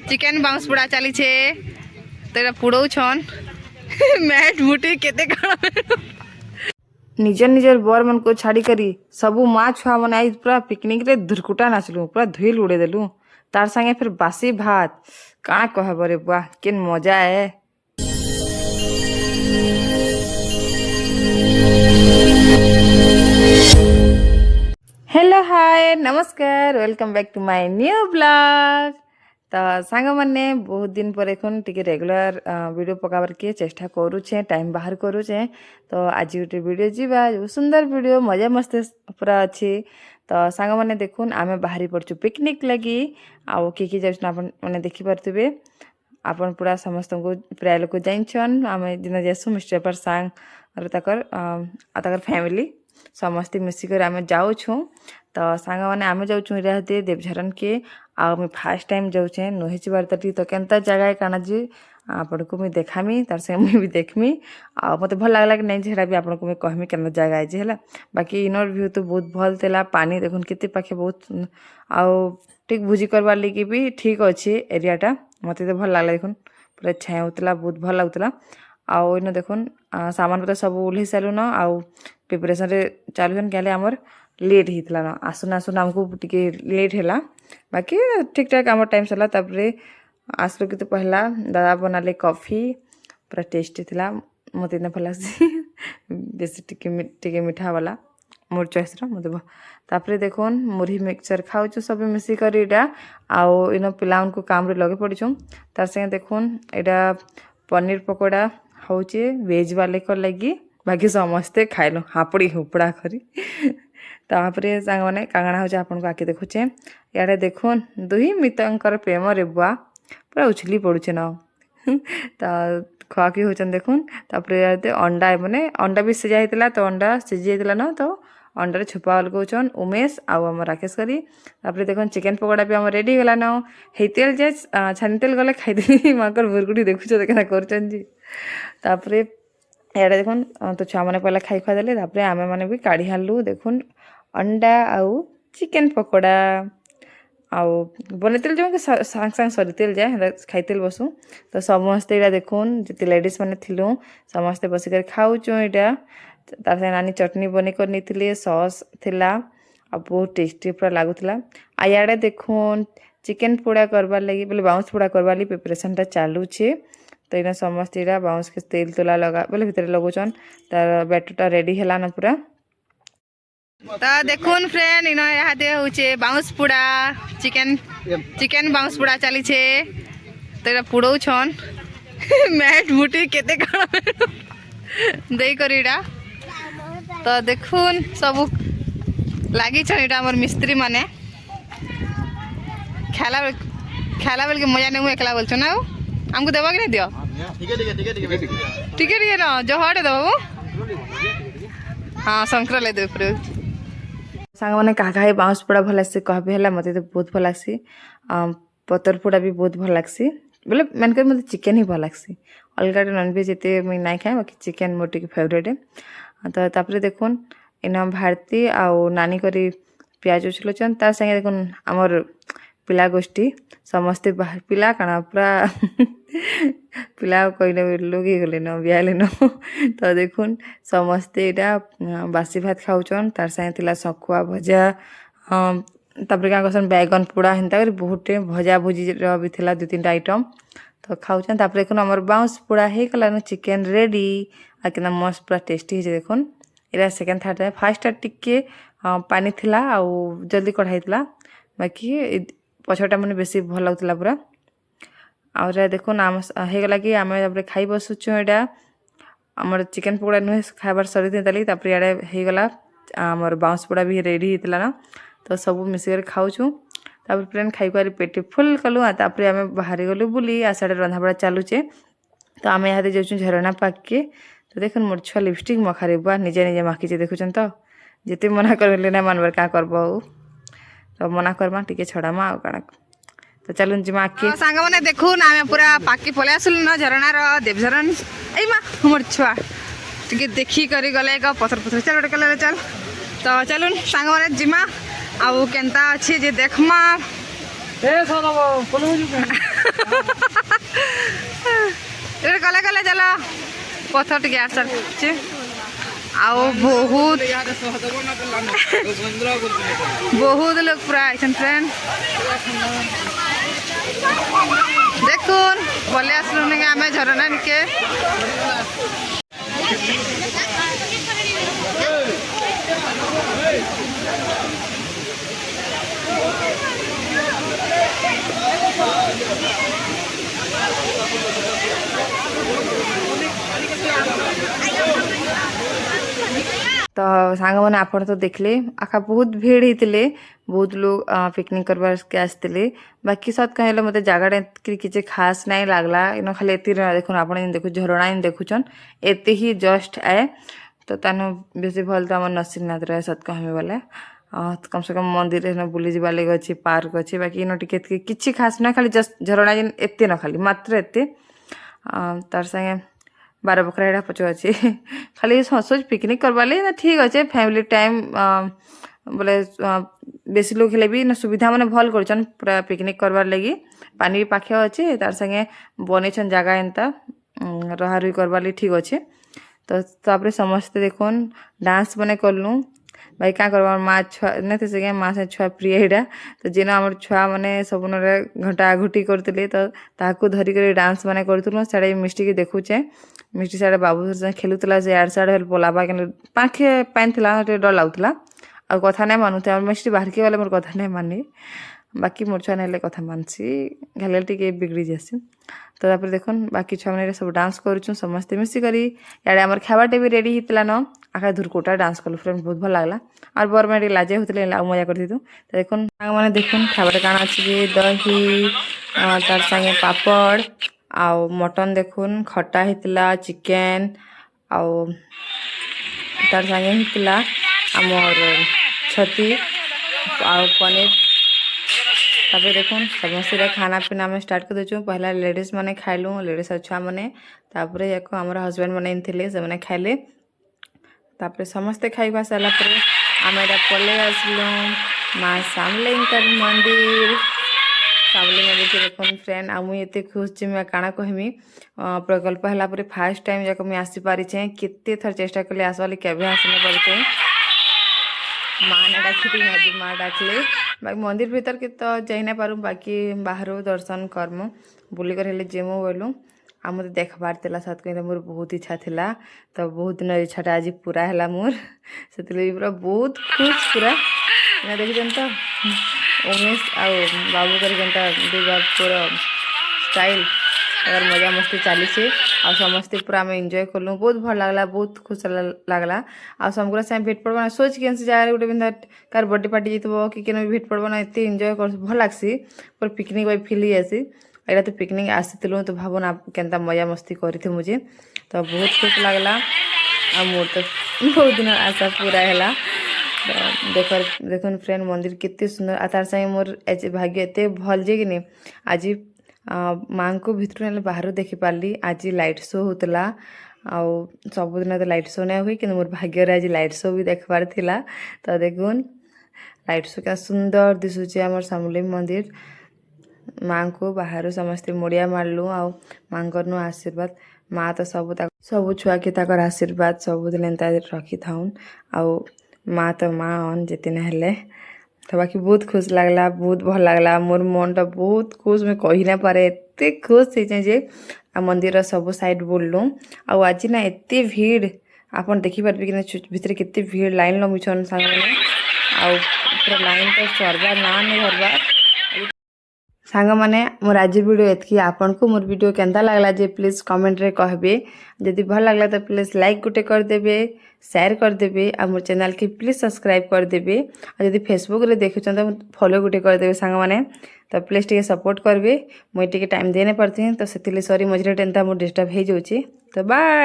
Chicken bounce पुड़ा चली छे तो पुड़ौ छन मैट मुटी केते कण निजर निजर बर मन को छाड़ी करी सबू माँ छुआ मन आई पूरा पिकनिक रे धुरकुटा नाचलु पूरा धुल उड़े देलु तार संगे फिर बासी भात काଣା कहब रे बुआ केन मजा है। हेलो हाय नमस्कार welcome back to my new blog. तो सांग मैंने बहुत दिन पर एखन टिके रेगुलर वीडियो पकावर के चेष्टा करूचे टाइम बाहर करूचे तो आज गोटे वीडियो जीवा जो सुंदर वीडियो मजा मस्ती पूरा अच्छी। तो सांग मैंने देखुन आमे बाहरी पड़चु पिकनिक लगी आउ किए जाऊन आप मैंने देखिपे आपन पूरा समस्त को प्राय लोक जाइन आम दिन जासु मिस्टर पर सांग तकर फैमिली समस्ते मिसिकर आम जाऊँ तो सांग मैंने आम जाऊँ इराहते देवझरन के आम फास्ट टाइम जाऊे नुहे बार तो केन्ता जगह है काना जी आपण को मुझे देखामी तार संगे मुझे भी देखमी आ मत भल लगला कि नहीं झेड़ा भी आपण को मुझे कहमी केना जगह है है बाकी इनर व्यू तो बहुत भल थेला पानी देखुन केते पाखे बहुत आउ ठीक भोजी करवार लगी भी ठीक अच्छे एरियाटा मत तो भल लगला देखुन पूरा छाया होता बहुत भल लगुला आउ इन देखुन सामान पत्र सब ओल्हे सारू न आउ प्रिपरेशन रे चालू क्या आमर लेट होता न आसुन आसुन आमको टिके लेट है बाकी ठीक ठाक आम टाइम सरला तापरे आसलो कि तो पहला दादा बनाले कॉफी पूरा टेस्टी थिला मत इतना भल लगे बेसी टिके मीठा वाला मोर चॉइस मत तापरे देखुन मुरही मिक्सचर खाऊँ सब मिसिकर इटा आउ इन पिला को काम रे लगे पड़चु तार संगे देखुन एटा पनीर पकोड़ा होचे वेज वाले को लगी बाकी समस्ते खाइलु हापड़ी हुपड़ा करी तापरे सांग मैंने कांगणा हो आपन को आके देखुचे याडे देखुन दुही मितंकर प्रेम रे बुआ पूरा उछली पड़ुचे न तो खुआकी होचन देखुन तापरे अंडा माने अंडा भी सिझा हितला तो अंडा सिझी हितला न तो अंडारे छुपा लगौछन उमेश आउ आम राकेश करी तापरे देखुन चिकेन पकोड़ा भी आम रेडी गला न हेतेल जे छानी तेल गले खाइदेली माकर बुरगुड़ी देखुछ देखना करछन जी तापरे याडे देखुन तो छुआ मैंने पहला खाई खुआ देले तापरे आमे माने भी काढ़ी हालु देखुन अंडा आउ चिकेन पकोड़ा आउ बनतेल जो सांग सांग सरीतेल जाए खाइतेल बसु तो समस्ते इटा देखुन जिते लेडीज मैंने थिलु समस्ते बसिकर खाऊचु इटा तार से नानी चटनी बनी कर नहीं सॉस थिला आ बहुत टेस्टी पूरा लगुला आ याडे देखुन चिकेन पोड़ा करवार लगी बोले बाउंस पोड़ा करवार लगी प्रिपरेशनटा चालूचे तो इना समस्त इटा बाउंस के तेल तुला लगा बोले भितर लगौछन तार बैटरटा रेडी है ना पूरा। तो देखुन फ्रेंड इन यहाँ हूँ बाउंस पुड़ा चिकेन बाउंस पुड़ा चली छे तो पुड़ौ छन मैट मुटी केते कण दे करीडा तो देखुन सब लगी छन इटा हमर मिस्त्री माने खेला बेल के मजा नहीं एकला बोल ना हमको देवा कि नहीं दियो ठीक है ना जो हटे दबो हाँ शंकर ले दे सांग मैंने क्या कहे बाउंस पोड़ा भल लगे कहबे है मत तो बहुत भल लग्सी पतर पोड़ा भी बहुत भल लग्सी बोले मेनकर मत चिकेन ही भल लग्सी अलग नॉनभेज ये मुझे ना खाए बाकी चिकेन मोर टे फेवरेट है तो तापरे देखुन इन भारती आउ नानी करी पियाज उछलुचन तार संगे देखुन आमर पिला गोष्ठी समस्ते बाहर पिला काना पूरा पिला कहले लोग गले न बियाले न तो देखुन समस्ते इटा बासी भात खाऊचन तार संगे थिला सखुआ भजा तापर क्या कहसन बैगन पोड़ा हेन्ता कर बहुत भजा भुजी भी थिला 2-3 आइटम तो खाऊचन तापर देखुन हमर बाउंस पोड़ा हे गला न चिकेन रेडी आ केना मस्त पूरा टेस्टी है देखुन एरा सेकेंड थर्ड है फर्स्ट टिके पानी थिला आउ जल्दी कढ़ाई थिला बाकी पछटा मैंने बेसी भल लगुला पूरा आउरा देखुन आम होगला कि आम खाई बसुचु यहाँ आमर चिकेन पकोड़ा नुहे खाबार सरी देली तापर इे होगला आमर बाउंस पोड़ा भी रेडी होता ना तो सब मिसिकर खाऊचु तापर फ्रेंड खाई खुआरी पेट फुल कलु तापर आम बाहरी गलु बुली आ साढ़े रंधाबड़ा चलुचे तो आम यहाँ जाऊँ झरना पाक के तो देखुन मोर छुआ लिपस्टिक मखारे बुआ निजे निजे माखीचे देखुन तो जिते मना कर ना मानवर क्या करब तो मना करमा टिके छड़ामा आ काଣା तो चलुन जिमा के सांग माने देखुन आमे पूरा पाकी पले आसुल न झरना रो देवझरन ए मा हमर छुआ टिके देखी करी गले का पत्थर पत्थर चल बेटा चल तो चलुन सांग माने जिमा आउ केंता अच्छी जे देखमा गले गले चलो पथर टे आस आओ बहुत बहुत लोग पूरा आइसन फ्रेंड देखुन बोले आसलु नहीं आमे झरना निके तो सांग मैंने आपण तो देखले आखा बहुत भीड़ होते बहुत लोग पिकनिक करवा के आसते बाकी सब कहले मत जगह किसी खास नहीं लगला इन खाली एति देखुन आप देखु झरणा इन देखुचन एते ही जस्ट आए तो तानो बेसी भल तो आम नरसिंहनाथ रहे सत कहमे बोले कम से कम मंदिर है बुली जावा लगे अच्छी पार्क अच्छी बाकी इन टिके किसी खास ना खाली जस्ट झरणा जेन एते न खाली मात्र एते तार संगे 12 बकरा एडा पचो अच्छे खाली सोच पिकनिक करवा ले ना ठीक अच्छे फैमिली टाइम बोले बेसी लोग हेले भी ना सुविधा मैंने भल कर पूरा पिकनिक करवार लगी पानी भी पाखे अच्छे तार संगे बनईछन जगह एंता रहा रुई करवार ठीक अच्छे तो तापर समस्ते देखुन डांस बने करलु भाई क्या करवा माँ छुआ नहीं थे से माँ से छुआ प्रिय यहाँ तो जेन आम छुआ मैंने सबन घटा घुटी करते तो ताकू धरिक डांस मैंने करूँ साड़े मिष्टी की देखुचे मिष्टी साड़े बाबू से खेलुला से आड़ साड़े पलाबा के पाखे पानी थी डर लगुला आ कथा नहीं मानुते मिष्टी बाहर के गले मोर कथा नहीं मानी बाकी मोर छुआ ना कथा मानसी घाले टे बिगड़ी जासी तो तापर देखुन बाकी छुआ मैंने सब डांस करूँ समस्ते मिसिक इे आम खावाटे भी रेडी होता न आखा धुरकोटा डांस कलु फ्रेंड बहुत भल लगला और बर में लाजे होते मजा करती तो देखुन मैंने देखुन खावाटे काण अच्छी दही तार संगे पापड़ आउ मटन देखुन खटा होता चिकेन आउ तार संगे होता आमर छती आउ पनीर तापर देखुन समस्ते खाना पीना आम स्टार्ट कर देचु पहला लेडीज मैंने खाइलु लेडीज और छुआ मैंने तापर याको आमर हजबैंड मैंने थे से खाइले तापर समस्ते खाइबा सारा आम एटा पलि आसलु माँ सामलेंकर मंदिर सामले मंदिर के देखुन फ्रेंड आ मुई एते खुश छी मैं काना कहमी प्रकल्प हला परे फर्स्ट टाइम जाक मुई आसी पारी छे केते थर चेष्टा कले आसवाली केबे आसने पारछे माँ ने डाकी मजी माँ डाकले बाकी मंदिर भीतर के तो जाई ना पारू बाकी बाहर दर्शन कर्म बुलिकर हेले जेमो बोलू आ मत देखबार तेला साथ कहीं मोर बहुत इच्छा थिला तो बहुत दिन इच्छाटा आज पूरा है मोर से पूरा बहुत खुश पूरा ना देखिए तो उमेश आ बाबू कर पूरा स्टाइल अगर मजा मस्ती चली आ समस्ते पूरा आम एंजॉय कलु बहुत भल लगला बहुत खुश लगला आ समग्र से भेट पड़बा सोच के जगह गोटे बिंदा कार बर्थडे पार्टी जाइए कि भेट पड़बा एत एंजॉय कर भल लगसी पूरा पिकनिक वाई फिल ही आसी एटा तो पिकनिक आसीलु तो भावन आप केंता मजा मस्ती करी मुझे तो बहुत खुश लगला आ मोर तो बहुत दिन आशा पूरा है तो देखुन फ्रेंड मंदिर कितने सुंदर आ तार संगे मोर भाग्य एत भल जे कि आज माँ को भितर ना बाहर देखी पार्ली आज लाइट शो होता आउ सबुदिन तो लाइट शो नहीं हुई कि मोर भाग्य आज लाइट शो भी देखबार थिला तो देखुन लाइट शो क्या सुंदर दिशुचे आमर समलेई मंदिर माँ को बाहर समस्ते मुड़िया मारलु आ माँ नु आशीर्वाद माँ तो सब छुआ के ताकर आशीर्वाद सबुदिन एंता रखी थाउन आउ माँ तो माँ अन जितने हेले तो बाकी बहुत खुश लगला बहुत भल लगला मोर मन टा बहुत खुश मैं कही ना पारे एते खुश थी जे आ मंदिर सब साइड बुललु आज ना एते भीड़ आपन देखी पारे कि भितर केते भीड़ लाइन लंबिछन सांग मैंने आउ पूरा लाइन तो सरबार ना नहीं धरबार सांग मैंने मोर आज वीडियो एतकी आपन को मोर वीडियो केंता लगला जे प्लीज कमेंट रे कहबे जदि भल लगला तो प्लीज लाइक गुटे कर देबे शेयर कर देबे आ मोर चैनल के प्लीज सब्सक्राइब कर देबे आ जदि फेसबुक रे देखुछन तो फॉलो गुटे कर देबे सांग मैंने तो प्लीज टिके सपोर्ट करबे मुई टिके टाइम देने पड़ती तो सेतिले सॉरी मझरे टेंता मोर डिस्टर्ब हे जाउची तो बाय।